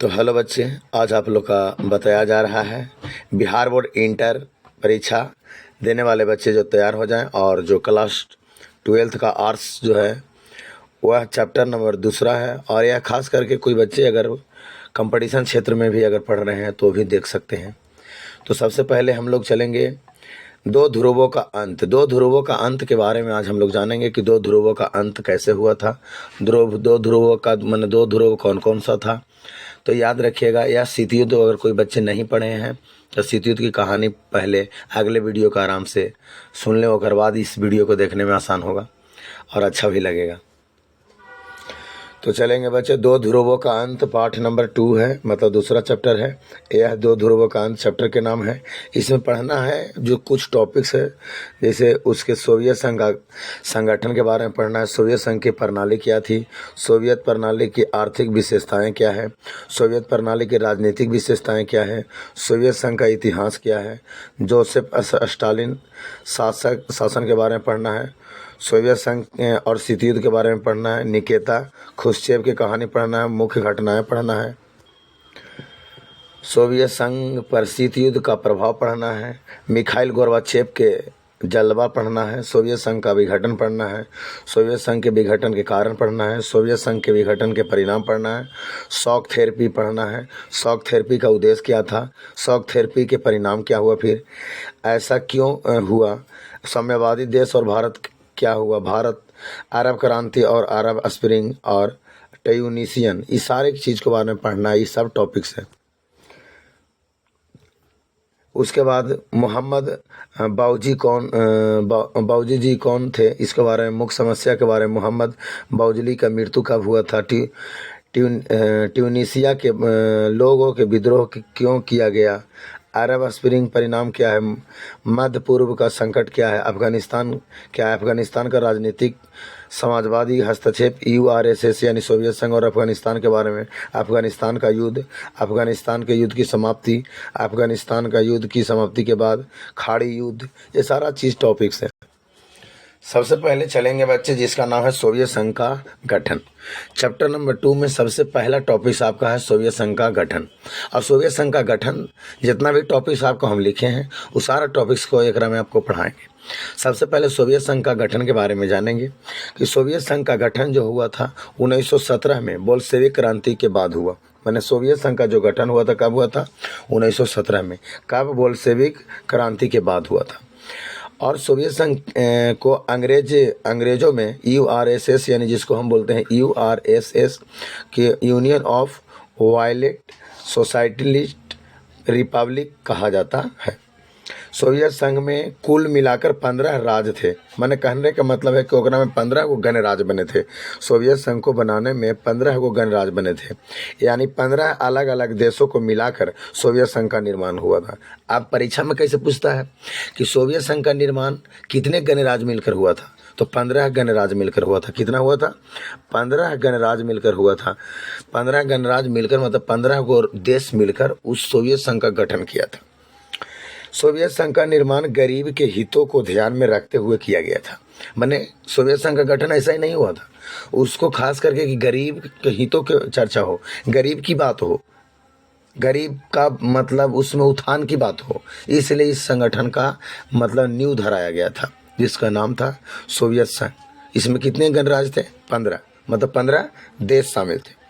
तो हेलो बच्चे, आज आप लोग का बताया जा रहा है बिहार बोर्ड इंटर परीक्षा देने वाले बच्चे जो तैयार हो जाएं और जो क्लास 12th का आर्ट्स जो है वह चैप्टर नंबर 2 है। और यह खास करके कोई बच्चे अगर कंपटीशन क्षेत्र में भी अगर पढ़ रहे हैं तो भी देख सकते हैं। तो सबसे पहले हम लोग चलेंगे दो ध्रुवों का अंत के बारे में आज हम लोग जानेंगे कि दो ध्रुवों का अंत कैसे हुआ था। दो ध्रुवों का माने दो ध्रुव कौन कौन सा था। तो याद रखिएगा, यह शीतयुद्ध अगर कोई बच्चे नहीं पढ़े हैं तो शीतयुद्ध की कहानी पहले अगले वीडियो का आराम से सुन लें, और बाद इस वीडियो को देखने में आसान होगा और अच्छा भी लगेगा। तो चलेंगे बच्चे, दो ध्रुवों का अंत पाठ नंबर 2 है, मतलब दूसरा चैप्टर है। यह दो ध्रुवों का अंत चैप्टर के नाम है। इसमें पढ़ना है जो कुछ टॉपिक्स है, जैसे उसके सोवियत संघ संगठन के बारे में पढ़ना है। सोवियत संघ की प्रणाली क्या थी, सोवियत प्रणाली की आर्थिक विशेषताएं क्या है, सोवियत प्रणाली की राजनीतिक विशेषताएं क्या है, सोवियत संघ का इतिहास क्या है, जोसेफ स्टालिन शासन के बारे में पढ़ना है, सोवियत संघ और शीतयुद्ध के बारे में पढ़ना है, निकेता खुश्चेव की कहानी पढ़ना है, मुख्य घटनाएं पढ़ना है, सोवियत संघ पर शीतयुद्ध का प्रभाव पढ़ना है, मिखाइल गोर्बाचेव के जलवा पढ़ना है, सोवियत संघ का विघटन पढ़ना है, सोवियत संघ के विघटन के कारण पढ़ना है, सोवियत संघ के विघटन के परिणाम पढ़ना है, शॉक थेरेपी पढ़ना है, शॉक थेरेपी का उद्देश्य क्या था, शॉक थेरेपी के परिणाम क्या हुआ, फिर ऐसा क्यों हुआ, साम्यवादी देश और भारत क्या हुआ, भारत अरब क्रांति और अरब स्प्रिंग और ट्यूनीशियन, इस सारे चीज़ के बारे में पढ़ना है। ये सब टॉपिक्स है। उसके बाद मोहम्मद बाऊजी जी कौन थे, इसके बारे में मुख्य समस्या के बारे में, मोहम्मद बाऊजी का मृत्यु कब हुआ था, ट्यूनीशिया के लोगों के विद्रोह क्यों किया गया, अरब स्प्रिंग परिणाम क्या है, मध्य पूर्व का संकट क्या है, अफगानिस्तान क्या है, अफगानिस्तान का राजनीतिक समाजवादी हस्तक्षेप, यूआरएसएस यानी सोवियत संघ और अफगानिस्तान के बारे में, अफगानिस्तान का युद्ध, अफगानिस्तान के युद्ध की समाप्ति, अफगानिस्तान का युद्ध की समाप्ति के बाद खाड़ी युद्ध, ये सारा चीज़ टॉपिक्स है। सबसे पहले चलेंगे बच्चे जिसका नाम है सोवियत संघ का गठन। चैप्टर नंबर 2 में सबसे पहला टॉपिक आपका है सोवियत संघ का गठन। और सोवियत संघ का गठन जितना भी टॉपिक्स आपको हम लिखे हैं उस सारा टॉपिक्स को एक में आपको पढ़ाएंगे। सबसे पहले सोवियत संघ का गठन के बारे में जानेंगे कि सोवियत संघ का गठन जो हुआ था 1917 में बोल्शेविक क्रांति के बाद हुआ। मैंने सोवियत संघ का जो गठन हुआ था कब हुआ था, 1917 में। कब, बोल्शेविक क्रांति के बाद हुआ था। और सोवियत संघ को अंग्रेजों में यूआरएसएस यानी जिसको हम बोलते हैं यूआरएसएस के यूनियन ऑफ वायलेट सोसाइटिलिस्ट रिपब्लिक कहा जाता है। सोवियत संघ में कुल मिलाकर 15 राज्य थे। मैंने कहने का मतलब है कि ओकरा में 15 गो गणराज्य बने थे। सोवियत संघ को बनाने में 15 गो गणराज्य बने थे, यानी 15 अलग अलग देशों को मिलाकर सोवियत संघ का निर्माण हुआ था। अब परीक्षा में कैसे पूछता है कि सोवियत संघ का निर्माण कितने गणराज्य मिलकर हुआ था, तो 15 गणराज्य मिलकर हुआ था। कितना हुआ था, 15 गणराज्य मिलकर हुआ था। 15 गणराज्य मिलकर मतलब 15 गो देश मिलकर उस सोवियत संघ का गठन किया था। सोवियत संघ का निर्माण गरीब के हितों को ध्यान में रखते हुए किया गया था। माने सोवियत संघ का गठन ऐसा ही नहीं हुआ था, उसको खास करके कि गरीब के हितों की चर्चा हो, गरीब की बात हो, गरीब का मतलब उसमें उत्थान की बात हो, इसलिए इस संगठन का मतलब नींव धराया गया था जिसका नाम था सोवियत संघ। इसमें कितने गणराज्य थे, 15, मतलब 15 देश शामिल थे।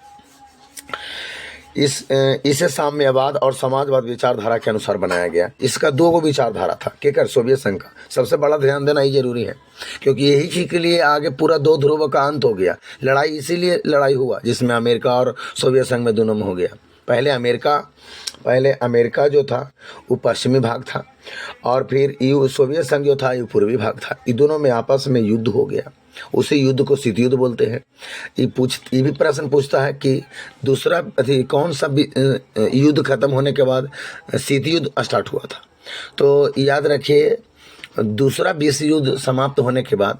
इसे साम्यवाद और समाजवाद विचारधारा के अनुसार बनाया गया। इसका 2 विचारधारा था, केकर, सोवियत संघ का। सबसे बड़ा ध्यान देना ही जरूरी है क्योंकि यही चीज के लिए आगे पूरा 2 ध्रुव का अंत हो गया। लड़ाई इसीलिए लड़ाई हुआ जिसमें अमेरिका और सोवियत संघ में दोनों में हो गया। पहले अमेरिका जो था वो पश्चिमी भाग था और फिर सोवियत संघ जो था ये पूर्वी भाग था। ये दोनों में आपस में युद्ध हो गया। उसी युद्ध को शीतयुद्ध बोलते हैं। ये भी प्रश्न पूछता है कि दूसरा कौन सा युद्ध खत्म होने के बाद शीतयुद्ध स्टार्ट हुआ था। तो याद रखिए, दूसरा विश्व युद्ध समाप्त होने के बाद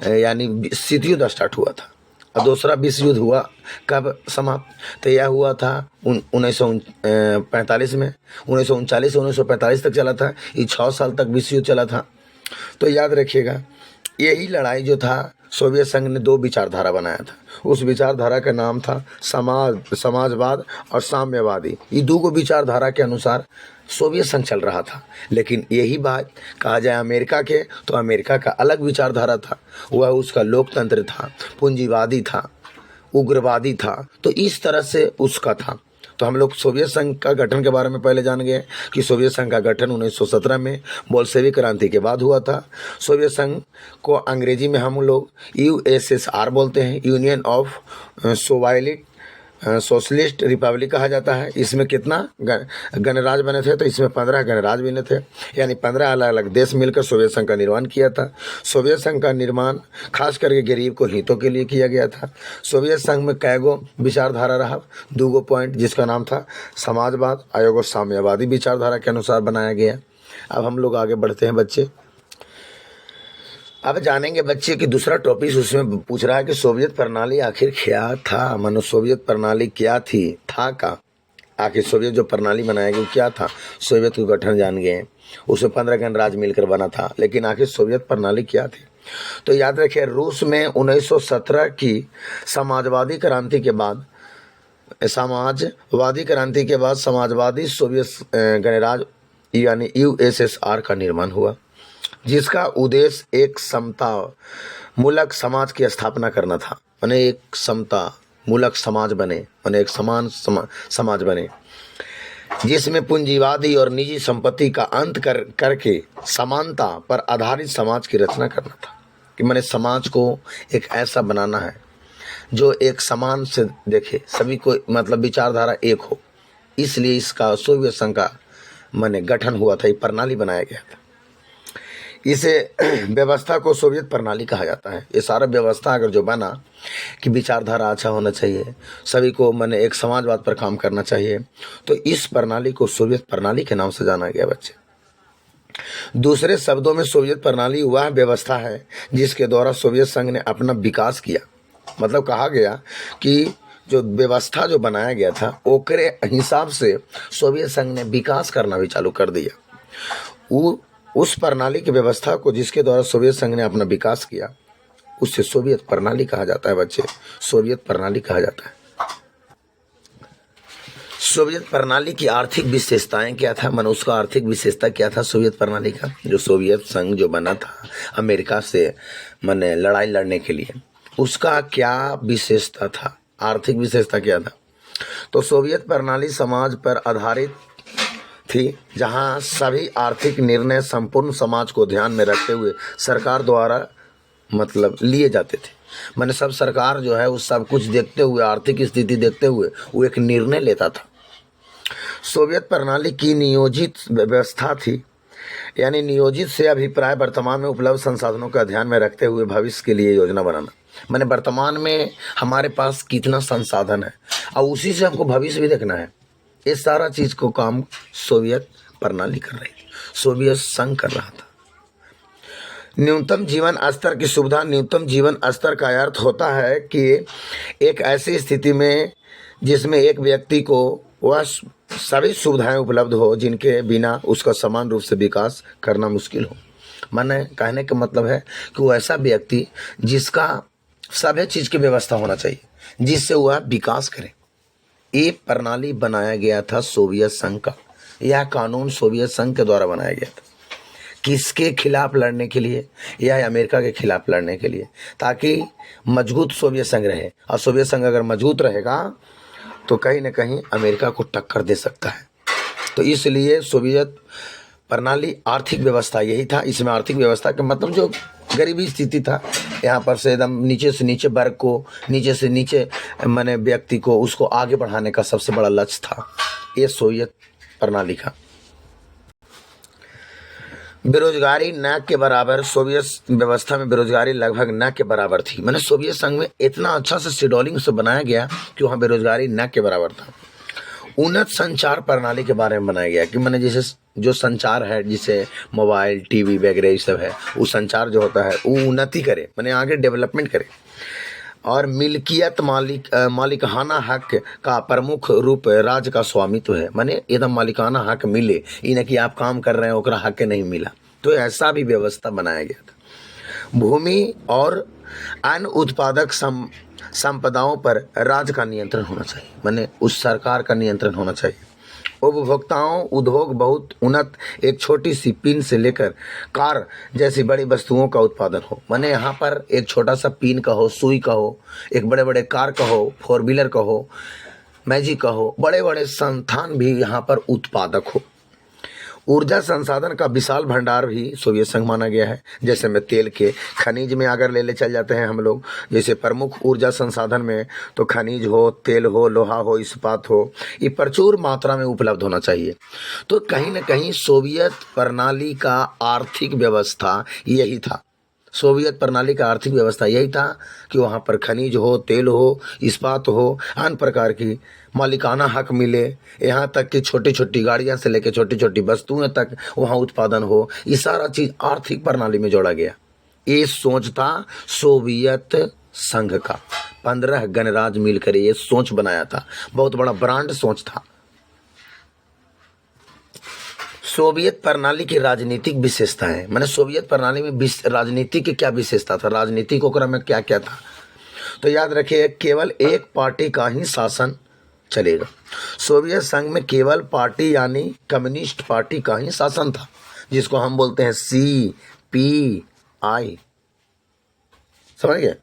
यानी शीतयुद्ध स्टार्ट हुआ था। और दूसरा विश्व युद्ध हुआ कब समाप्त, तो यह हुआ था 1945 में। 1939 से 1945 तक चला था। ये 6 साल तक विश्व युद्ध चला था। तो याद रखिएगा, यही लड़ाई जो था सोवियत संघ ने दो विचारधारा बनाया था। उस विचारधारा का नाम था समाजवाद और साम्यवादी। ये दो विचारधारा के अनुसार सोवियत संघ चल रहा था। लेकिन यही बात कहा जाए अमेरिका के, तो अमेरिका का अलग विचारधारा था। वह उसका लोकतंत्र था, पूंजीवादी था, उग्रवादी था। तो इस तरह से उसका था। तो हम लोग सोवियत संघ का गठन के बारे में पहले जान गए कि सोवियत संघ का गठन 1917 में बोल्शेविक क्रांति के बाद हुआ था। सोवियत संघ को अंग्रेजी में हम लोग यूएसएसआर बोलते हैं, यूनियन ऑफ सोशलिस्ट रिपब्लिक कहा जाता है। इसमें कितना गणराज्य बने थे? तो इसमें 15 गणराज्य बने थे, यानी 15 अलग अलग देश मिलकर सोवियत संघ का निर्माण किया था। सोवियत संघ का निर्माण खास करके गरीब को हितों के लिए किया गया था। सोवियत संघ में कैगो विचारधारा रहा, 2 पॉइंट, जिसका नाम था समाजवाद और साम्यवादी विचारधारा के अनुसार बनाया गया। अब हम लोग आगे बढ़ते हैं बच्चे। अब जानेंगे बच्चे कि दूसरा टॉपिक उसमें पूछ रहा है कि सोवियत प्रणाली आखिर क्या था। मानो सोवियत प्रणाली क्या थी, था का आखिर सोवियत जो प्रणाली बनाया गया क्या था। सोवियत का गठन जान गए, उसमें 15 गणराज्य मिलकर बना था, लेकिन आखिर सोवियत प्रणाली क्या थी। तो याद रखिए, रूस में 1917 की समाजवादी क्रांति के बाद समाजवादी सोवियत गणराज्य यानी यूएसएसआर का निर्माण हुआ, जिसका उद्देश्य एक समता मूलक समाज की स्थापना करना था। माने एक समता मूलक समाज बने, माने एक समान समाज बने, जिसमें पूंजीवादी और निजी संपत्ति का अंत करके समानता पर आधारित समाज की रचना करना था। कि माने समाज को एक ऐसा बनाना है जो एक समान से देखे, सभी को मतलब विचारधारा एक हो। इसलिए इसका सोवियत संघ का माने गठन हुआ था, ये प्रणाली बनाया गया था। इसे व्यवस्था को सोवियत प्रणाली कहा जाता है। ये सारा व्यवस्था अगर जो बना कि विचारधारा अच्छा होना चाहिए, सभी को माने एक समाजवाद पर काम करना चाहिए, तो इस प्रणाली को सोवियत प्रणाली के नाम से जाना गया बच्चे। दूसरे शब्दों में सोवियत प्रणाली वह व्यवस्था है जिसके द्वारा सोवियत संघ ने अपना विकास किया। मतलब कहा गया कि जो व्यवस्था जो बनाया गया था ओकरे हिसाब से सोवियत संघ ने विकास करना भी चालू कर दिया। उस प्रणाली की व्यवस्था को जिसके द्वारा सोवियत संघ ने अपना विकास किया, उससे सोवियत प्रणाली कहा जाता है बच्चे। सोवियत प्रणाली कहा जाता है। सोवियत प्रणाली की आर्थिक विशेषताएं क्या था? मन उसका आर्थिक विशेषता क्या था सोवियत प्रणाली का? जो सोवियत संघ जो बना था अमेरिका से माने लड़ाई लड़ने के लिए, उसका क्या विशेषता था, आर्थिक विशेषता क्या था? तो सोवियत प्रणाली समाज पर आधारित थी, जहां सभी आर्थिक निर्णय संपूर्ण समाज को ध्यान में रखते हुए सरकार द्वारा मतलब लिए जाते थे। माने सब सरकार जो है वो सब कुछ देखते हुए, आर्थिक स्थिति देखते हुए वो एक निर्णय लेता था। सोवियत प्रणाली की नियोजित व्यवस्था थी, यानी नियोजित से अभिप्राय वर्तमान में उपलब्ध संसाधनों का ध्यान में रखते हुए भविष्य के लिए योजना बनाना। माने वर्तमान में हमारे पास कितना संसाधन है और उसी से हमको भविष्य भी देखना है। ये सारा चीज को काम सोवियत प्रणाली कर रही थी, सोवियत संघ कर रहा था। न्यूनतम जीवन स्तर की सुविधा। न्यूनतम जीवन स्तर का अर्थ होता है कि एक ऐसी स्थिति में जिसमें एक व्यक्ति को वह सभी सुविधाएं उपलब्ध हो जिनके बिना उसका समान रूप से विकास करना मुश्किल हो। माने कहने का मतलब है कि वो ऐसा व्यक्ति जिसका सभी चीज की व्यवस्था होना चाहिए, जिससे वह विकास करे। ये प्रणाली बनाया गया था सोवियत संघ का। यह कानून सोवियत संघ के द्वारा बनाया गया था। किसके खिलाफ लड़ने के लिए? यह अमेरिका के खिलाफ लड़ने के लिए, ताकि मजबूत सोवियत संघ रहे। और सोवियत संघ अगर मजबूत रहेगा तो कहीं न कहीं अमेरिका को टक्कर दे सकता है। तो इसलिए सोवियत प्रणाली आर्थिक व्यवस्था यही था। इसमें आर्थिक व्यवस्था का मतलब जो गरीबी स्थिति था, यहाँ पर से एकदम नीचे से नीचे वर्ग को, नीचे से नीचे माने व्यक्ति को, उसको आगे बढ़ाने का सबसे बड़ा लक्ष्य था ये सोवियत प्रणाली का। बेरोजगारी न के बराबर। सोवियत व्यवस्था में बेरोजगारी लगभग न के बराबर थी। मैंने सोवियत संघ में इतना अच्छा से शेड्यूलिंग से बनाया गया कि वहाँ बेरोजगारी न के बराबर था। उन्नत संचार प्रणाली के बारे में बनाया गया कि मैंने जैसे जो संचार है, जिसे मोबाइल, टीवी वगैरह ये सब है, वो संचार जो होता है वो उन्नति करे, मैंने आगे डेवलपमेंट करे। और मिल्कियत मालिकाना हक का प्रमुख रूप राज्य का स्वामित्व है। माने एकदम मालिकाना हक मिले, ये न कि आप काम कर रहे हैं ओकरा हक नहीं मिला। तो ऐसा भी व्यवस्था बनाया गया था। भूमि और अन्य उत्पादक संपदाओं पर राज्य का नियंत्रण होना चाहिए, माने उस सरकार का नियंत्रण होना चाहिए। उपभोक्ताओं उद्योग बहुत उन्नत, एक छोटी सी पिन से लेकर कार जैसी बड़ी वस्तुओं का उत्पादन हो। माने यहाँ पर एक छोटा सा पिन का हो, सुई का हो, एक बड़े बड़े कार का हो, 4 व्हीलर का हो, मैजिक का हो, बड़े बड़े संस्थान भी यहाँ पर उत्पादक हो। ऊर्जा संसाधन का विशाल भंडार भी सोवियत संघ माना गया है। जैसे में तेल के खनिज में अगर ले चल जाते हैं हम लोग, जैसे प्रमुख ऊर्जा संसाधन में तो खनिज हो, तेल हो, लोहा हो, इस्पात हो, ये प्रचुर मात्रा में उपलब्ध होना चाहिए। तो कहीं न कहीं सोवियत प्रणाली का आर्थिक व्यवस्था यही था। सोवियत प्रणाली का आर्थिक व्यवस्था यही था कि वहाँ पर खनिज हो, तेल हो, इस्पात हो, अन्य प्रकार की मालिकाना हक मिले, यहाँ तक कि छोटी छोटी गाड़ियाँ से लेकर छोटी छोटी वस्तुएं तक वहाँ उत्पादन हो। ये सारा चीज़ आर्थिक प्रणाली में जोड़ा गया। ये सोच था सोवियत संघ का। 15 गणराज्य मिलकर ये सोच बनाया था। बहुत बड़ा ब्रांड सोच था। सोवियत प्रणाली की राजनीतिक विशेषताएं, मैंने सोवियत प्रणाली में राजनीति की क्या विशेषता था, राजनीतिक उपक्रम में क्या क्या था, तो याद रखिए केवल एक पार्टी का ही शासन चलेगा। सोवियत संघ में केवल पार्टी यानी कम्युनिस्ट पार्टी का ही शासन था, जिसको हम बोलते हैं CPI, समझ गए,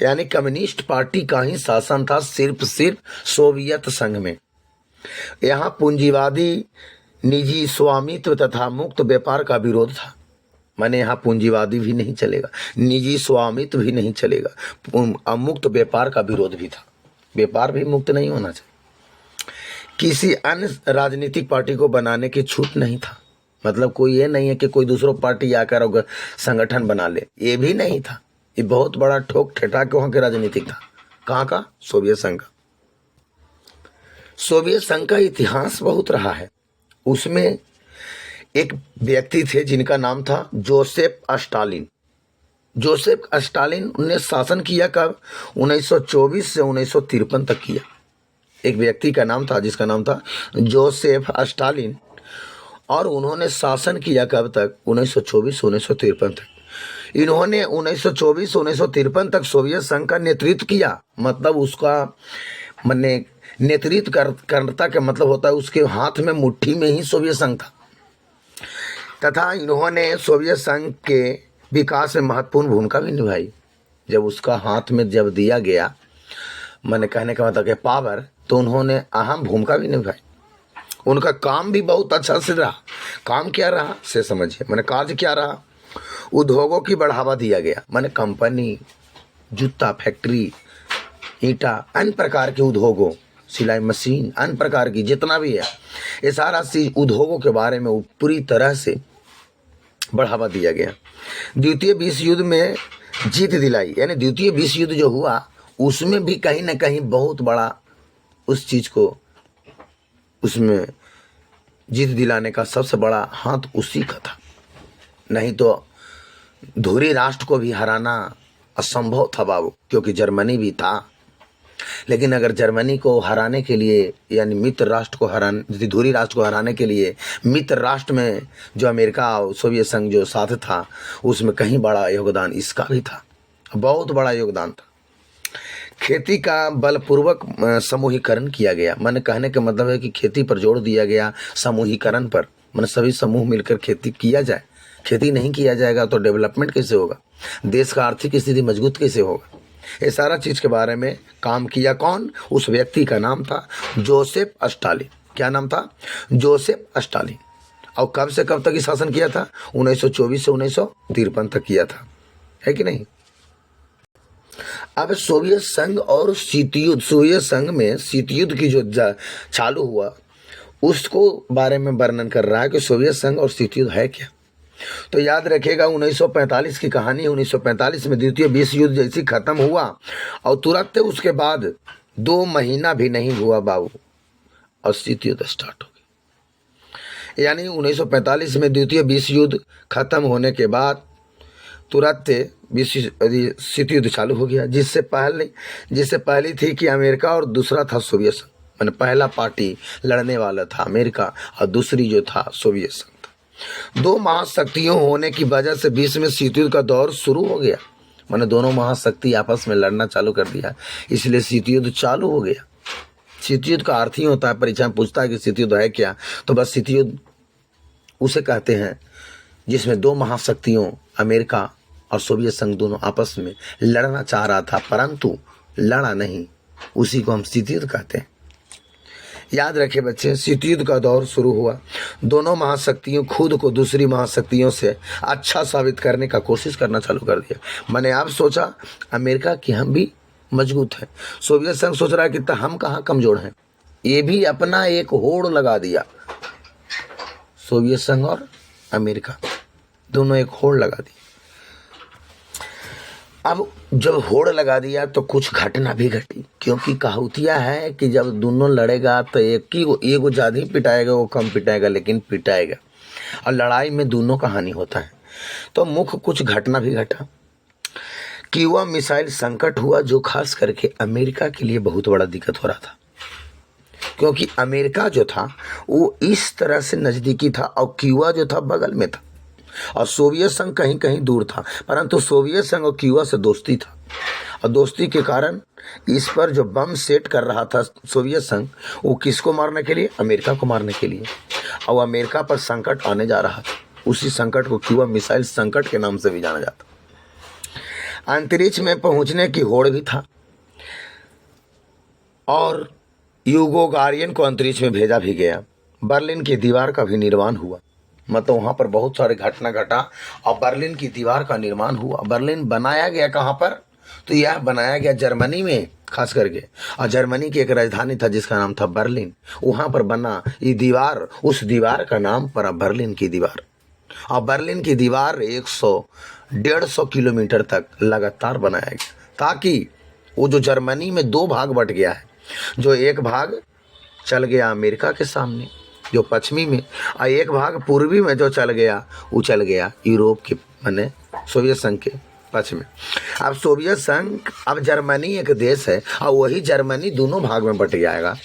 यानी कम्युनिस्ट पार्टी का ही शासन था सिर्फ सोवियत संघ में। यहाँ पूंजीवादी निजी स्वामित्व तथा मुक्त व्यापार का विरोध था। माने यहाँ पूंजीवादी भी नहीं चलेगा, निजी स्वामित्व भी नहीं चलेगा, मुक्त व्यापार का विरोध भी था। व्यापार भी मुक्त नहीं होना चाहिए। किसी अन्य राजनीतिक पार्टी को बनाने की छूट नहीं था। मतलब कोई ये नहीं है कि कोई दूसरों पार्टी आकर संगठन बना ले, ये भी नहीं था। ये बहुत बड़ा ठोक ठेठा के वहाँ के राजनीतिक था। कहाँ का? सोवियत संघ का। सोवियत संघ का इतिहास बहुत रहा है। उसमें एक व्यक्ति थे जिनका नाम था जोसेफ स्टालिन। जोसेफ स्टालिन ने शासन किया कब? 1924 से 1953 तक किया। एक व्यक्ति का नाम था जिसका नाम था जोसेफ स्टालिन, और उन्होंने शासन किया कब तक? 1924 से 1953 तक। इन्होंने 1924 1953 तक सोवियत संघ का नेतृत्व किया। मतलब उसका माने नेतृत्व करता का मतलब होता है उसके हाथ में मुट्ठी में ही सोवियत संघ था। तथा इन्होंने सोवियत संघ के विकास में महत्वपूर्ण भूमिका भी निभाई। जब उसका हाथ में जब दिया गया, मैंने कहने का मतलब कि पावर, तो उन्होंने अहम भूमिका भी निभाई। उनका काम भी बहुत अच्छा से रहा। काम क्या रहा से समझिए, मैंने कार्य क्या रहा? उद्योगों की बढ़ावा दिया गया। मैंने कंपनी, जूता फैक्ट्री, ईंटा, अन्य प्रकार के उद्योगों, सिलाई मशीन, अन्य प्रकार की जितना भी है, ये सारा चीज उद्योगों के बारे में पूरी तरह से बढ़ावा दिया गया। द्वितीय विश्व युद्ध में जीत दिलाई, यानी द्वितीय विश्व युद्ध जो हुआ उसमें भी कहीं ना कहीं बहुत बड़ा उस चीज को, उसमें जीत दिलाने का सबसे बड़ा हाथ उसी का था। नहीं तो धुरी राष्ट्र को भी हराना असंभव था बाबू, क्योंकि जर्मनी भी था। लेकिन अगर जर्मनी को हराने के लिए, यानी मित्र राष्ट्र को हराने, धुरी राष्ट्र को हराने के लिए मित्र राष्ट्र में जो अमेरिका और सोवियत संघ जो साथ था, उसमें कहीं बड़ा योगदान इसका भी था, बहुत बड़ा योगदान था। खेती का बलपूर्वक समूहीकरण किया गया। मैंने कहने का मतलब है कि खेती पर जोर दिया गया, समूहीकरण पर। मैंने सभी समूह मिलकर खेती किया जाए। खेती नहीं किया जाएगा तो डेवलपमेंट कैसे होगा? देश का आर्थिक स्थिति मजबूत कैसे होगा? ये सारा चीज के बारे में काम किया कौन? उस व्यक्ति का नाम था जोसेफ स्टालिन। क्या नाम था? Joseph Stalin. और कब से कब तक शासन किया था? 1924 से 1953 तक किया था, है कि नहीं? अब सोवियत संघ और शीत युद्ध, सोवियत संघ में शीत युद्ध की जो चालू हुआ उसको बारे में वर्णन कर रहा है कि सोवियत संघ और शीत युद्ध है क्या। तो याद रखिएगा 1945 की कहानी। 1945 में द्वितीय विश्व युद्ध जैसी खत्म हुआ और तुरंत उसके बाद 2 महीना भी नहीं हुआ बाबू और शीत युद्ध स्टार्ट हो गई। यानी 1945 में द्वितीय विश्व युद्ध खत्म होने के बाद तुरंत शीत युद्ध चालू हो गया। जिससे पहली थी कि अमेरिका और दूसरा था सोवियत संघ। मैंने पहला पार्टी लड़ने वाला था अमेरिका और दूसरी जो था सोवियत संघ था। 2 महाशक्तियों होने की वजह से विश्व में शीत युद्ध का दौर शुरू हो गया। मैंने दोनों महाशक्ति आपस में लड़ना चालू कर दिया, इसलिए शीत युद्ध चालू हो गया। शीत युद्ध का अर्थ ही होता है, परीक्षा में पूछता है कि शीत युद्ध है क्या, तो बस शीत युद्ध उसे कहते हैं जिसमें दो महाशक्तियों अमेरिका और सोवियत संघ दोनों आपस में लड़ना चाह रहा था, परंतु लड़ा नहीं, उसी को हम शीत युद्ध कहते हैं। याद रखें बच्चे, शीत युद्ध का दौर शुरू हुआ। दोनों महाशक्तियों खुद को दूसरी महाशक्तियों से अच्छा साबित करने का कोशिश करना चालू कर दिया। मैंने आप सोचा अमेरिका कि हम भी मजबूत हैं, सोवियत संघ सोच रहा है कि हम कहाँ कमजोर हैं, ये भी अपना एक होड़ लगा दिया। सोवियत संघ और अमेरिका दोनों एक होड़ लगा दी। अब जब होड़ लगा दिया तो कुछ घटना भी घटी, क्योंकि कहावतिया है कि जब दोनों लड़ेगा तो एक ज्यादा ही पिटाएगा, वो कम पिटाएगा, लेकिन पिटाएगा, और लड़ाई में दोनों का हानि होता है। तो मुख्य कुछ घटना भी घटा। क्यूबा मिसाइल संकट हुआ, जो खास करके अमेरिका के लिए बहुत बड़ा दिक्कत हो रहा था, क्योंकि अमेरिका जो था वो इस तरह से नजदीकी था और क्यूबा जो था बगल में था, और सोवियत संघ कहीं कहीं दूर था, परंतु सोवियत संघ और क्यूबा से दोस्ती था, और दोस्ती के कारण इस पर जो बम सेट कर रहा था सोवियत संघ, वो किसको मारने के लिए? अमेरिका को मारने के लिए, और अमेरिका पर संकट आने जा रहा था। उसी संकट को क्यूबा मिसाइल संकट के नाम से भी जाना जाता। अंतरिक्ष में पहुंचने की होड़ भी था, और युगोगारियन को अंतरिक्ष में भेजा भी गया। बर्लिन की दीवार का भी निर्माण हुआ, मतलब वहां पर बहुत सारे घटना घटा और बर्लिन की दीवार का निर्माण हुआ। बर्लिन बनाया गया कहाँ पर? तो यह बनाया गया जर्मनी में खास करके, और जर्मनी की एक राजधानी था जिसका नाम था बर्लिन, वहां पर बना ये दीवार। उस दीवार का नाम पड़ा बर्लिन की दीवार, और बर्लिन की दीवार 100-150 किलोमीटर तक लगातार बनाया गया, ताकि वो जो जर्मनी में दो भाग बट गया है, जो एक भाग चल गया अमेरिका के सामने जो पश्चिमी में, और एक भाग पूर्वी में जो चल गया वो चल गया यूरोप के, माने सोवियत संघ के पश्चिम में। अब सोवियत संघ, अब जर्मनी एक देश है और वही जर्मनी दोनों भाग में बट जाएगा,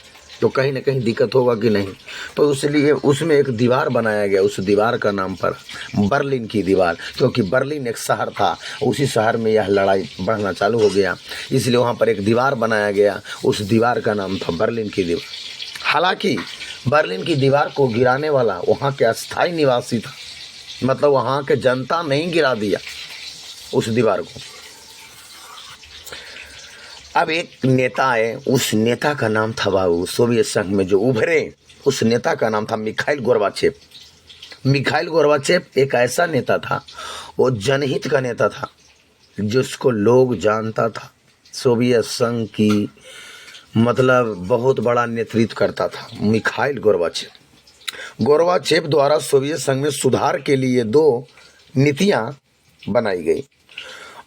तो कहीं ना कहीं दिक्कत होगा कि नहीं। तो इसलिए उसमें एक दीवार बनाया गया, उस दीवार का नाम पड़ा बर्लिन की दीवार, क्योंकि बर्लिन एक शहर था, उसी शहर में यह लड़ाई बढ़ना चालू हो गया, इसलिए वहाँ पर एक दीवार बनाया गया, उस दीवार का नाम था बर्लिन की दीवार। हालांकि बर्लिन की दीवार को गिराने वाला वहाँ के अस्थायी निवासी था, मतलब वहाँ के जनता नहीं गिरा दिया उस दीवार को। अब एक नेता है, उस नेता का नाम था बाबू, सोवियत संघ में जो उभरे, उस नेता का नाम था मिखाइल गोर्बाचेव। मिखाइल गोर्बाचेव एक ऐसा नेता था, वो जनहित का नेता था, जिसको लोग जानता था, सोवियत संघ की मतलब बहुत बड़ा नेतृत्व करता था मिखाइल गोर्बाचेव। गोर्बाचेव द्वारा सोवियत संघ में सुधार के लिए 2 नीतियां बनाई गई,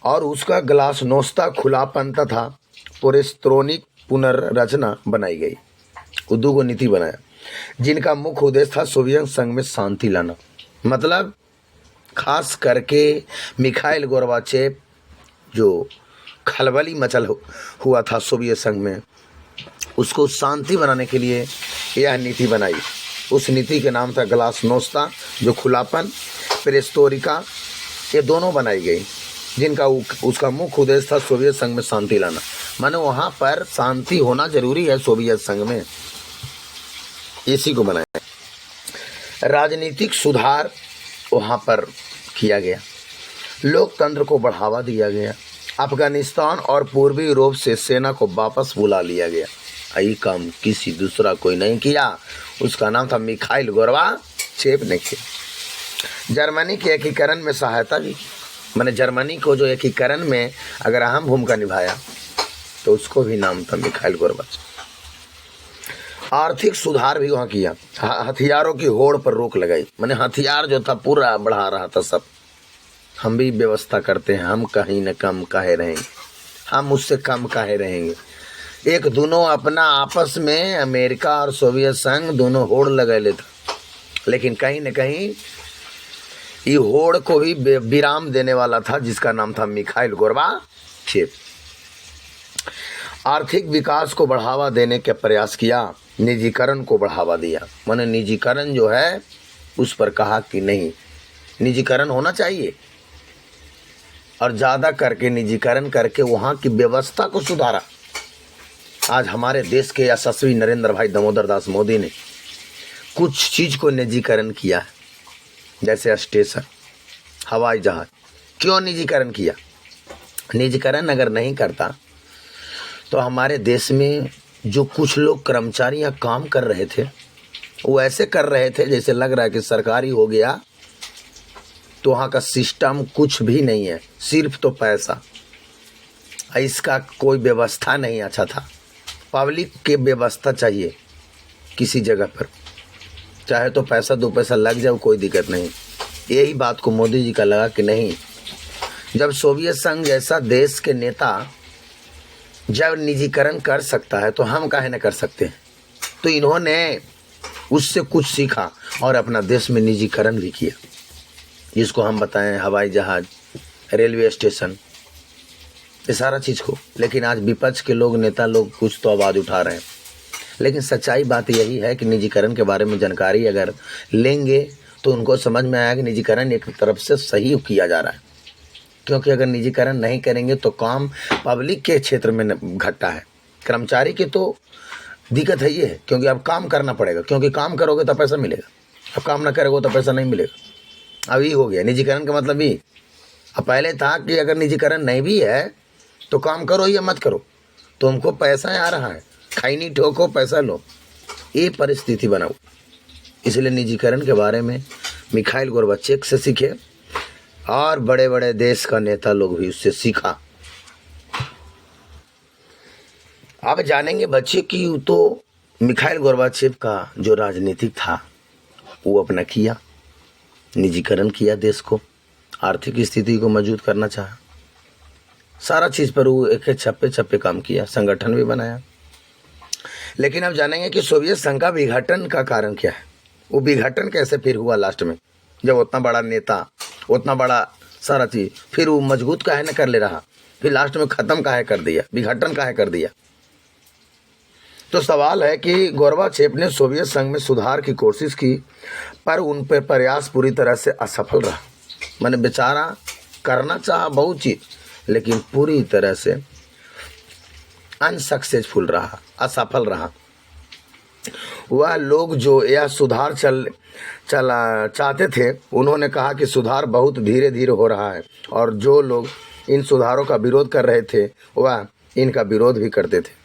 और उसका ग्लासनोस्ता खुलापन तथा पेरेस्ट्रोइक पुनर्रचना बनाई गई। वो 2 नीति बनाया, जिनका मुख्य उद्देश्य था सोवियत संघ में शांति लाना। मतलब खास करके मिखाइल गोर्बाचेव जो खलबली मचल हुआ था सोवियत संघ में, उसको शांति बनाने के लिए यह नीति बनाई। उस नीति के नाम था ग्लासनोस्ता, जो खुलापन, पेरेस्ट्रोइका, ये दोनों बनाई गई, जिनका उसका मुख्य उद्देश्य था सोवियत संघ में शांति लाना। माने वहाँ पर शांति होना जरूरी है सोवियत संघ में, इसी को बनाया। राजनीतिक सुधार वहाँ पर किया गया, लोकतंत्र को बढ़ावा दिया गया, अफगानिस्तान और पूर्वी यूरोप से सेना को वापस बुला लिया गया। यही काम किसी दूसरा कोई नहीं किया, उसका नाम था मिखाइल गोर्बाचेव ने किया। जर्मनी के एकीकरण में सहायता भी, मैंने जर्मनी को जो एकीकरण में अगर अहम भूमिका निभाया, तो उसको भी नाम था मिखाइल गोर्बाचेव। आर्थिक सुधार भी वहाँ किया, हथियारों की होड़ पर रोक लगाई, मैंने हथियार जो था पूरा बढ़ा रहा था सब, हम भी व्यवस्था करते हैं, हम कहीं न कम काहे रहेंगे, हम उससे कम काहे रहेंगे। एक दोनों अपना आपस में अमेरिका और सोवियत संघ दोनों होड़ लगा लेते, लेकिन कहीं न कहीं ये होड़ को भी विराम देने वाला था, जिसका नाम था मिखाइल गोर्बाचेव। आर्थिक विकास को बढ़ावा देने का प्रयास किया, निजीकरण को बढ़ावा दिया। मैंने निजीकरण जो है उस पर कहा कि नहीं, निजीकरण होना चाहिए, और ज़्यादा करके निजीकरण करके वहाँ की व्यवस्था को सुधारा। आज हमारे देश के यशस्वी नरेंद्र भाई दामोदर दास मोदी ने कुछ चीज़ को निजीकरण किया है, जैसे स्टेशन, हवाई जहाज। क्यों निजीकरण किया? निजीकरण अगर नहीं करता तो हमारे देश में जो कुछ लोग कर्मचारियां काम कर रहे थे वो ऐसे कर रहे थे जैसे लग रहा है कि सरकारी हो गया तो वहाँ का सिस्टम कुछ भी नहीं है, सिर्फ तो पैसा। इसका कोई व्यवस्था नहीं अच्छा था। पब्लिक के व्यवस्था चाहिए किसी जगह पर, चाहे तो पैसा 2 पैसा लग जाए, कोई दिक्कत नहीं। यही बात को मोदी जी का लगा कि नहीं, जब सोवियत संघ जैसा देश के नेता जब निजीकरण कर सकता है तो हम काहे न कर सकते हैं। तो इन्होंने उससे कुछ सीखा और अपना देश में निजीकरण भी किया, जिसको हम बताएं हवाई जहाज, रेलवे स्टेशन, ये सारा चीज़ को। लेकिन आज विपक्ष के लोग, नेता लोग कुछ तो आवाज़ उठा रहे हैं। लेकिन सच्चाई बात यही है कि निजीकरण के बारे में जानकारी अगर लेंगे तो उनको समझ में आया कि निजीकरण एक तरफ से सही किया जा रहा है। क्योंकि अगर निजीकरण नहीं करेंगे तो काम पब्लिक के क्षेत्र में घटता है, कर्मचारी की तो दिक्कत है ये है, क्योंकि अब काम करना पड़ेगा। क्योंकि काम करोगे तो पैसा मिलेगा, अब काम ना करोगे तो पैसा नहीं मिलेगा। अब ये हो गया निजीकरण का मतलब ही। अब पहले था कि अगर निजीकरण नहीं भी है तो काम करो या मत करो, तुमको पैसा आ रहा है, खैनी ठोको पैसा लो, ये परिस्थिति बनाओ। इसलिए निजीकरण के बारे में मिखाइल गोर्बाचेव से सीखे और बड़े बड़े देश का नेता लोग भी उससे सीखा। आप जानेंगे बच्चे कि तो मिखाइल गोर्बाचेव का जो राजनीतिक था वो अपना किया, निजीकरण किया, देश को आर्थिक स्थिति को मजबूत करना चाहा, सारा चीज़ पर वो एक छप्पे छप्पे काम किया, संगठन भी बनाया। लेकिन अब जानेंगे कि सोवियत संघ का विघटन का कारण क्या है, वो विघटन कैसे फिर हुआ लास्ट में, जब उतना बड़ा नेता, उतना बड़ा सारा चीज़, फिर वो मजबूत काहे न कर ले रहा, फिर लास्ट में ख़त्म काहे कर दिया, विघटन काहे कर दिया। तो सवाल है कि गोर्बाचेव ने सोवियत संघ में सुधार की कोशिश की पर उन पर प्रयास पूरी तरह से असफल रहा। मैंने बेचारा करना चाहा बहुत चीज़ लेकिन पूरी तरह से अनसक्सेसफुल रहा, असफल रहा। वह लोग जो यह सुधार चला चाहते थे उन्होंने कहा कि सुधार बहुत धीरे धीरे हो रहा है, और जो लोग इन सुधारों का विरोध कर रहे थे वह इनका विरोध भी करते थे।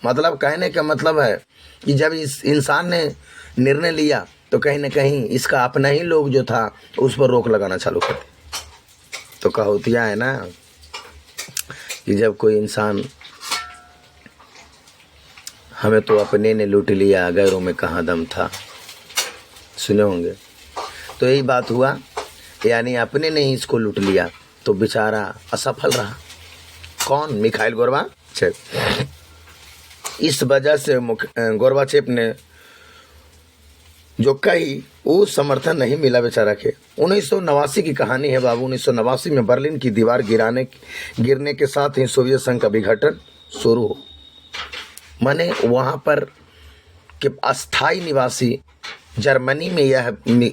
मतलब कहने का मतलब है कि जब इस इंसान ने निर्णय लिया तो कहीं ना कहीं इसका अपना ही लोग जो था उस पर रोक लगाना चालू कर दिया। तो कहावतियाँ है ना कि जब कोई इंसान, हमें तो अपने ने लूट लिया, गैरों में कहाँ दम था, सुने होंगे। तो यही बात हुआ, यानी अपने ने ही इसको लूट लिया तो बेचारा असफल रहा। कौन? Mikhail Gorbachev. इस वजह से गोर्बाचेव ने जो कही वो समर्थन नहीं मिला बेचारा के। 1989 की कहानी है बाबू। 1989 में बर्लिन की दीवार गिरने के साथ ही सोवियत संघ का विघटन शुरू हो। माने वहाँ पर के अस्थाई निवासी जर्मनी में यह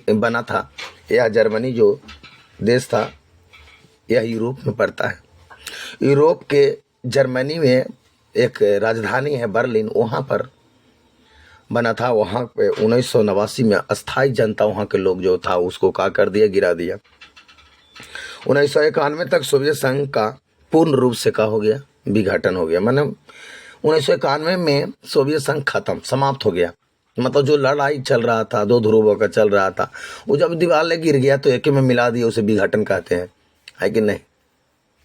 बना था। यह जर्मनी जो देश था यह यूरोप में पड़ता है। यूरोप के जर्मनी में एक राजधानी है बर्लिन, वहाँ पर बना था। वहाँ पे 1989 में अस्थाई जनता, वहाँ के लोग जो था उसको क्या कर दिया, गिरा दिया। 1991 तक सोवियत संघ का पूर्ण रूप से क्या हो गया, विघटन हो गया। मतलब 1991 में सोवियत संघ खत्म, समाप्त हो गया। मतलब जो लड़ाई चल रहा था, दो ध्रुवों का चल रहा था, वो जब दीवार गिर गया तो एक में मिला दिया, उसे विघटन कहते हैं, है कि नहीं।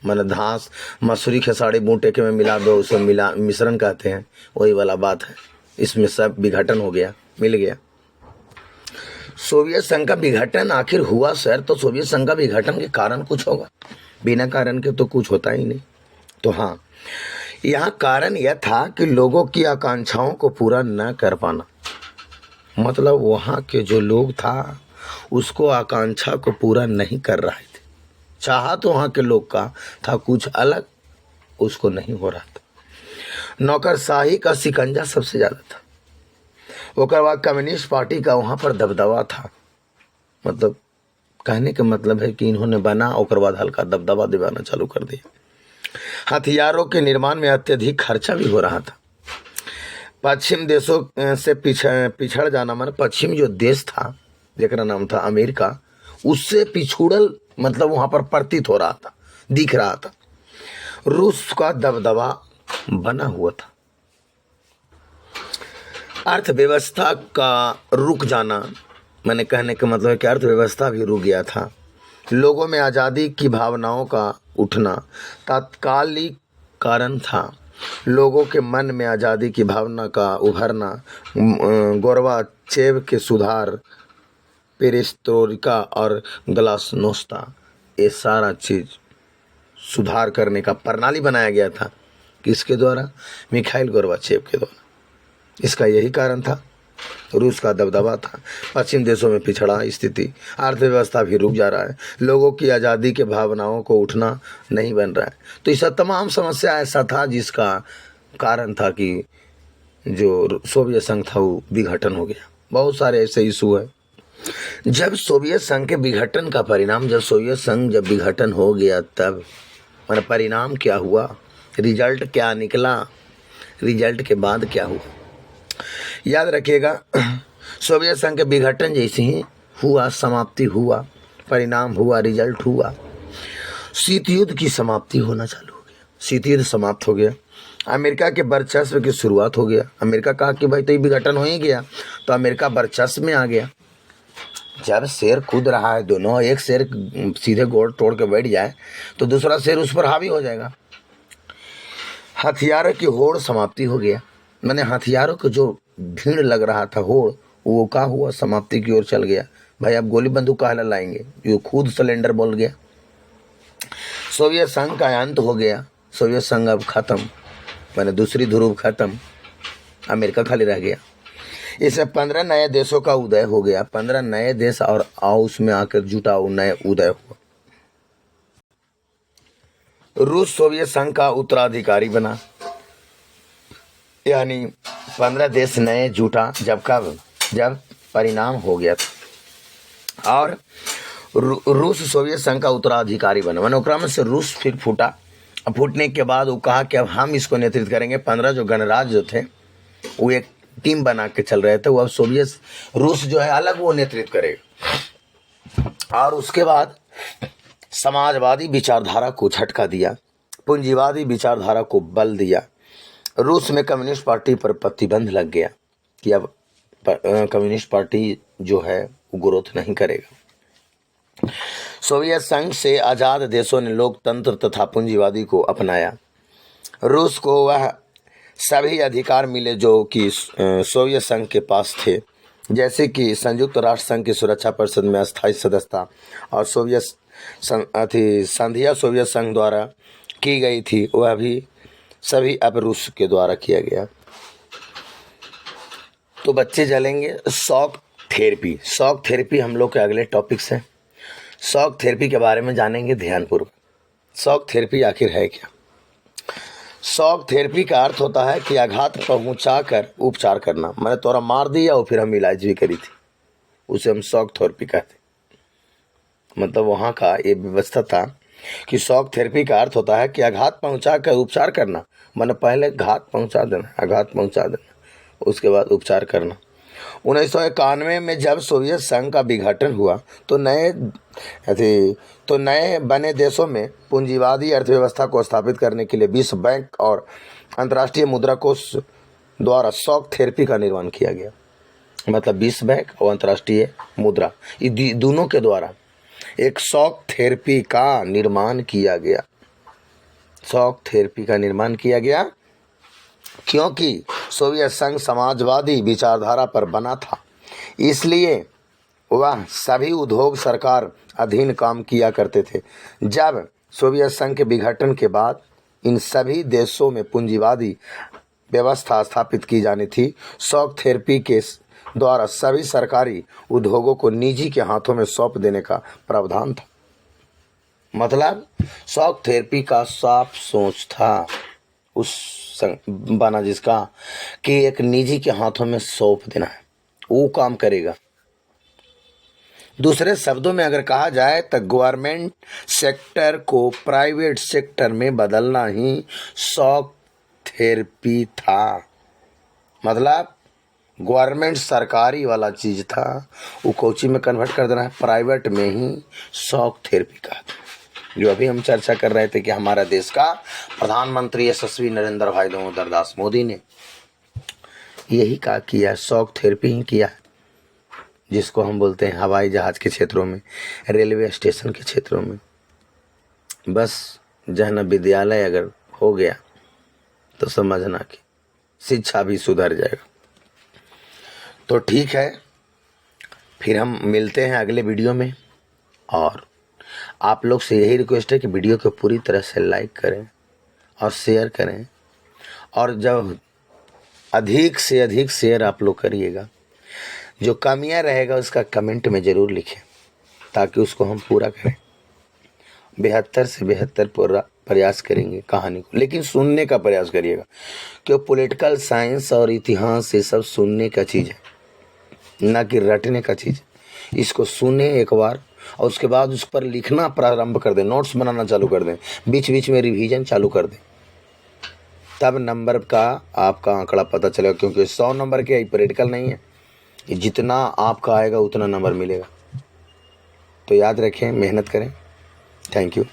मैंने घास, मसूरी, खेसारी, बूट एक में मिला दो, उसे मिश्रण कहते हैं, वही वाला बात है। इसमें सब विघटन हो गया, मिल गया। सोवियत संघ का विघटन आखिर हुआ सर, तो सोवियत संघ का विघटन के कारण कुछ होगा, बिना कारण के तो कुछ होता ही नहीं। तो हाँ, यहाँ कारण यह था कि लोगों की आकांक्षाओं को पूरा न कर पाना। मतलब वहाँ के जो लोग था उसको आकांक्षा को पूरा नहीं कर रहे थे। चाहा तो वहाँ के लोग का था कुछ अलग, उसको नहीं हो रहा था। नौकरशाही का शिकंजा सबसे ज़्यादा था। उसके बाद कम्युनिस्ट पार्टी का वहाँ पर दबदबा था। मतलब कहने का मतलब है कि इन्होंने बना और बाद हल्का दबदबा दिवाना चालू कर दिया। हथियारों के निर्माण में अत्यधिक खर्चा भी हो रहा था। पश्चिम देशों से पिछड़ जाना, माना पश्चिम जो देश था जेकरा नाम था अमेरिका, उससे पिछुड़ल मतलब वहां पर प्रतीत हो रहा था, दिख रहा था। रूस का दबदबा बना हुआ था। अर्थव्यवस्था का रुक जाना, मैंने कहने का मतलब है कि अर्थव्यवस्था भी रुक गया था। लोगों में आज़ादी की भावनाओं का उठना तात्कालिक कारण था। लोगों के मन में आज़ादी की भावना का उभरना, गोर्बाचेव के सुधार, पेरेस्ट्रोइका और ग्लासनोस्ता, ये सारा चीज़ सुधार करने का प्रणाली बनाया गया था। किसके द्वारा? मिखाइल गोर्बाचेव के द्वारा। इसका यही कारण था। रूस का दबदबा था, पश्चिम देशों में पिछड़ा स्थिति, अर्थव्यवस्था भी रुक जा रहा है, लोगों की आज़ादी के भावनाओं को उठना नहीं बन रहा है। तो यह तमाम समस्या ऐसा था जिसका कारण था कि जो सोवियत संघ था वो विघटन हो गया। बहुत सारे ऐसे इशू है। जब सोवियत संघ के विघटन का परिणाम, जब सोवियत संघ जब विघटन हो गया तब परिणाम क्या हुआ, रिजल्ट क्या निकला, रिजल्ट के बाद क्या हुआ, याद रखिएगा। सोवियत संघ के विघटन जैसे ही हुआ, समाप्ति हुआ, परिणाम हुआ, रिजल्ट हुआ, शीत युद्ध की समाप्ति होना चालू हो गया। शीत युद्ध समाप्त हो गया, अमेरिका के वर्चस्व की शुरुआत हो गया। अमेरिका कहा कि भाई तो ये विघटन हो ही गया, तो अमेरिका वर्चस्व में आ गया। जब शेर कूद रहा है, दोनों, एक शेर सीधे गोड़ तोड़ के बैठ जाए तो दूसरा शेर उस पर हावी हो जाएगा। हथियारों की होड़ समाप्ति हो गया, मैंने हथियारों को जो भीड़ लग रहा था, होड़, वो क्या हुआ, समाप्ति की ओर चल गया। भाई अब गोली बंदूक कहाँ लाएंगे, ये खुद सिलेंडर बोल गया। सोवियत संघ का अंत हो गया, सोवियत संघ अब खत्म, मैंने दूसरी ध्रुव खत्म, अमेरिका खाली रह गया। इससे 15 नए देशों का उदय हो गया। 15 नए देश और आओ उसमें आकर जुटाओ, नए उदय हुआ। रूस सोवियत संघ का उत्तराधिकारी बना, यानी 15 देश नए जुटा। जब परिणाम हो गया था और रूस सोवियत संघ का उत्तराधिकारी बना, मैंने ओकरा में से रूस फिर फूटा। अब फूटने के बाद वो कहा कि अब हम इसको नेतृत्व करेंगे। 15 जो गणराज्य जो थे वो एक टीम बना के चल रहे थे, वो अब सोवियत रूस जो है अलग वो नेतृत्व करेगा। और उसके बाद समाजवादी विचारधारा को झटका दिया, पूंजीवादी विचारधारा को बल दिया। रूस में कम्युनिस्ट पार्टी पर प्रतिबंध लग गया कि अब कम्युनिस्ट पार्टी जो है वो ग्रोथ नहीं करेगा। सोवियत संघ से आज़ाद देशों ने लोकतंत्र तथा पूंजीवादी को अपनाया। रूस को वह सभी अधिकार मिले जो कि सोवियत संघ के पास थे, जैसे कि संयुक्त राष्ट्र संघ की सुरक्षा परिषद में अस्थायी सदस्यता और संधिया सोवियत संघ द्वारा की गई थी, वह भी सभी अब रूस के द्वारा किया गया। तो बच्चे जलेंगे शॉक थेरेपी। शॉक थेरेपी हम लोग के अगले टॉपिक्स हैं। शॉक थेरेपी के बारे में जानेंगे ध्यानपूर्वक। शॉक थेरेपी आखिर है क्या? शॉक थेरेपी का अर्थ होता है कि आघात पहुंचा कर उपचार करना। मैंने तोरा मार दिया और फिर हम इलाज भी करी थी, उसे हम शॉक थेरेपी कहते। मतलब वहाँ का ये व्यवस्था था कि शॉक थेरेपी का अर्थ होता है कि आघात पहुंचा कर उपचार करना। मैंने पहले घात पहुंचा देना, आघात पहुंचा देना, उसके बाद उपचार करना। 1991 में जब सोवियत संघ का विघटन हुआ तो नए बने देशों में पूंजीवादी अर्थव्यवस्था को स्थापित करने के लिए विश्व बैंक और अंतर्राष्ट्रीय मुद्रा कोष द्वारा शॉक थेरेपी का निर्माण किया गया। मतलब विश्व बैंक और अंतर्राष्ट्रीय मुद्रा, ये दोनों के द्वारा एक शॉक थेरेपी का निर्माण किया गया। शॉक थेरेपी का निर्माण किया गया क्योंकि सोवियत संघ समाजवादी विचारधारा पर बना था, इसलिए वह सभी उद्योग सरकार अधीन काम किया करते थे। जब सोवियत संघ के विघटन के बाद इन सभी देशों में पूंजीवादी व्यवस्था स्थापित की जानी थी। शॉक थेरेपी के द्वारा सभी सरकारी उद्योगों को निजी के हाथों में सौंप देने का प्रावधान था। मतलब शॉक थेरेपी का साफ सोच था उस बना जिसका कि एक निजी के हाथों में सौंप देना है, वो काम करेगा। दूसरे शब्दों में अगर कहा जाए तो गवर्नमेंट सेक्टर को प्राइवेट सेक्टर में बदलना ही शॉक थेरेपी था। मतलब गवर्नमेंट सरकारी वाला चीज़ था, वो कोची में कन्वर्ट कर देना है प्राइवेट में ही शॉक थेरेपी का। जो अभी हम चर्चा कर रहे थे कि हमारा देश का प्रधानमंत्री यशस्वी नरेंद्र भाई दामोदर दास मोदी ने यही का किया, शॉक थेरेपी ही किया, जिसको हम बोलते हैं हवाई जहाज़ के क्षेत्रों में, रेलवे स्टेशन के क्षेत्रों में। बस जहन विद्यालय अगर हो गया तो समझना कि शिक्षा भी सुधर जाएगा। तो ठीक है, फिर हम मिलते हैं अगले वीडियो में, और आप लोग से यही रिक्वेस्ट है कि वीडियो को पूरी तरह से लाइक करें और शेयर करें, और जब अधिक से अधिक शेयर आप लोग करिएगा, जो कमियां रहेगा उसका कमेंट में ज़रूर लिखें ताकि उसको हम पूरा करें। 72 से 72 पूरा प्रयास करेंगे कहानी को, लेकिन सुनने का प्रयास करिएगा, क्यों पॉलिटिकल साइंस और इतिहास ये सब सुनने का चीज़ है, ना कि रटने का चीज़। इसको सुने एक बार और उसके बाद उस पर लिखना प्रारंभ कर दें, नोट्स बनाना चालू कर दें, बीच बीच में रिवीजन चालू कर दें, तब नंबर का आपका आंकड़ा पता चलेगा। क्योंकि 100 नंबर के प्रैक्टिकल नहीं है, जितना आपका आएगा उतना नंबर मिलेगा। तो याद रखें, मेहनत करें। Thank you.